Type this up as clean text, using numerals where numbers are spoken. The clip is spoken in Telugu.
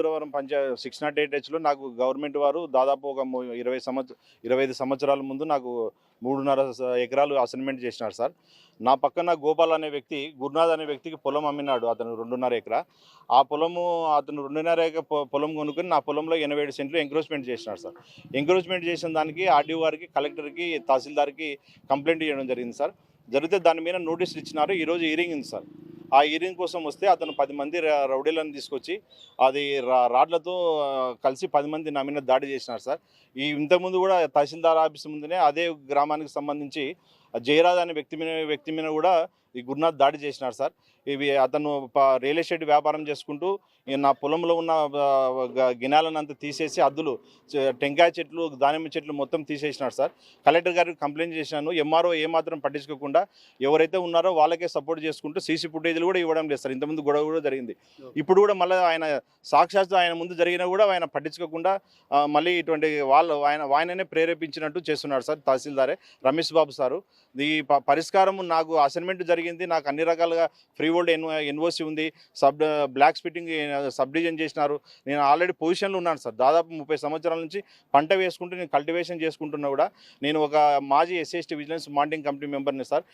రుద్రవరం 608Hలో నాకు గవర్నమెంట్ వారు దాదాపు ఒక 25 సంవత్సరాల ముందు నాకు 3.5 ఎకరాలు అసైన్మెంట్ చేసినారు సార్. నా పక్కన గోపాల్ అనే వ్యక్తి, గురునాథ్ అనే వ్యక్తికి పొలం అమ్మినాడు అతను 2.5 ఎకరా. ఆ పొలము అతను 2.5 ఎకరా పొలం కొనుక్కొని నా పొలంలో 87 సెంట్లు ఎంక్రోచ్మెంట్ చేసినాడు సార్. ఎంక్రోచ్మెంట్ చేసిన దానికి ఆర్డీఓ గారికి, కలెక్టర్కి, తహసీల్దార్కి కంప్లైంట్ చేయడం జరిగింది సార్. జరిగితే దాని మీద నోటీసులు ఇచ్చినారు. ఈరోజు హియరింగ్ ఉంది సార్. ఆ హియరింగ్ కోసం వస్తే అతను 10 మంది రౌడీలను తీసుకొచ్చి అది రాడ్లతో కలిసి 10 మంది నా మీద దాడి చేసినారు సార్. ఇంతకుముందు కూడా తహసీల్దార్ ఆఫీస్ ముందునే అదే గ్రామానికి సంబంధించి జయరాజ్ అనే వ్యక్తి మీద కూడా ఈ గురునాథ్ దాడి చేసినారు సార్. అతను రియల్ ఎస్టేట్ వ్యాపారం చేసుకుంటూ నా పొలంలో ఉన్న గినాలనంతా తీసేసి అద్దులు, టెంకాయ చెట్లు, దానిమ్మ చెట్లు మొత్తం తీసేసినారు సార్. కలెక్టర్ గారికి కంప్లైంట్ చేసినాను. ఎంఆర్ఓ ఏమాత్రం పట్టించుకోకుండా ఎవరైతే ఉన్నారో వాళ్ళకే సపోర్ట్ చేసుకుంటూ సీసీ ఫుటేజ్లు కూడా ఇవ్వడం లేదు సార్. ఇంతకుముందు గొడవ కూడా జరిగింది. ఇప్పుడు కూడా మళ్ళీ ఆయన సాక్షాత్తు ఆయన ముందు జరిగినా కూడా ఆయన పట్టించుకోకుండా మళ్ళీ ఇటువంటి ఆయననే ప్రేరేపించినట్టు చేస్తున్నాడు సార్. తహసీల్దారే రమేష్ బాబు సారు. ఈ పరిష్కారం నాకు అసైన్మెంట్ జరిగింది, నాకు అన్ని రకాలుగా ఫ్రీ హోల్డ్ ఎన్ఓసి ఉంది, బ్లాక్ స్పిట్టింగ్ సబ్ డివిజన్ చేసినారు. నేను ఆల్రెడీ పొజిషన్లో ఉన్నాను సార్. దాదాపు 30 సంవత్సరాల నుంచి పంట వేసుకుంటూ నేను కల్టివేషన్ చేసుకుంటున్నా కూడా నేను ఒక మాజీ SC ST vigilance monitoring committee మెంబర్ని సార్.